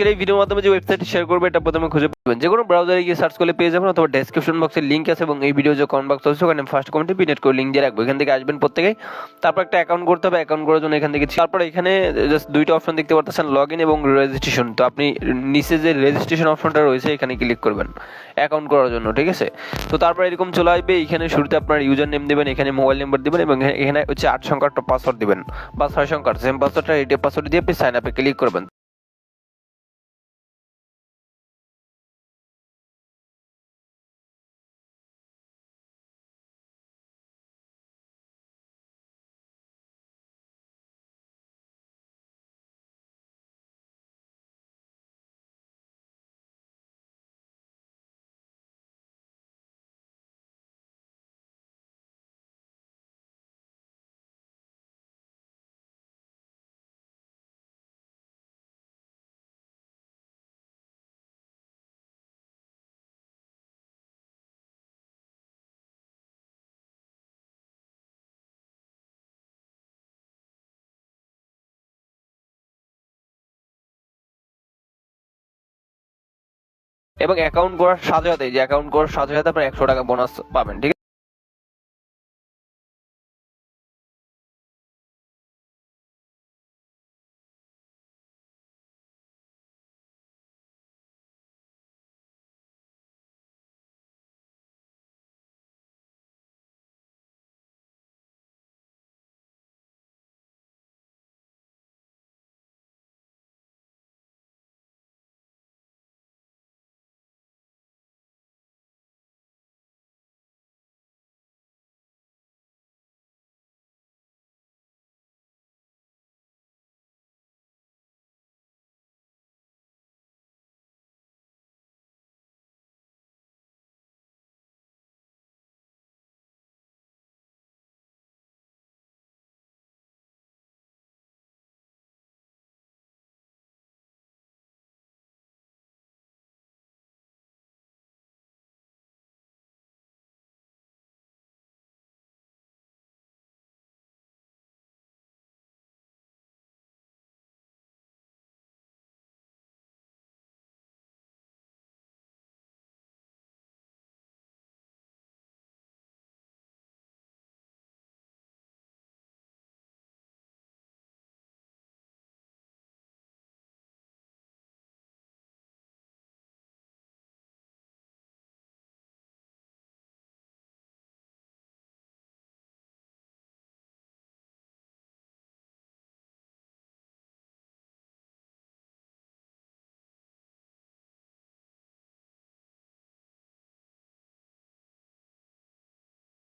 আজকের এই ভিডিওর মাধ্যমে যে ওয়েবসাইটটি শেয়ার করবে এটা প্রথমে খুঁজে পাবেন, যে কোনো ব্রাউজারে গিয়ে সার্চ করলে পেয়ে যাবেন, অথবা ডেসক্রিপশন বক্সে লিঙ্ক আছে এবং এই ভিডিও যে কমেন্ট বক্স আছে ওখানে ফার্স্ট কমেন্টে পিনেট করে লিঙ্ক দিয়ে রাখবো। এখান থেকে আসবেন প্রত্যেকেই। তারপর একটা অ্যাকাউন্ট করতে হবে, অ্যাকাউন্ট করার জন্য এখান থেকে তারপর এখানে জাস্ট দুইটা অপশন দেখতে পাচ্ছেন, লগ ইন এবং রেজিস্ট্রেশন। তো আপনি নিচে যে রেজিস্ট্রেশন অপশনটা রয়েছে এখানে ক্লিক করবেন অ্যাকাউন্ট করার জন্য, ঠিক আছে। তো তারপর এরকম চলে আসবে, এখানে শুরুতে আপনার ইউজার নেম দেবেন, এখানে মোবাইল নাম্বার দেবেন এবং এখানে হচ্ছে 8 সংখ্যার একটা পাসওয়ার্ড দিবেন বা 6 সংখ্যার সেম পাসওয়ার্ডটা এই পাসওয়ার্ড দিয়ে আপনি সাইন আপে ক্লিক করবেন। এবং অ্যাকাউন্ট করার সাথে সাথে আপনার 100 টাকা বোনাস পাবেন, ঠিক আছে।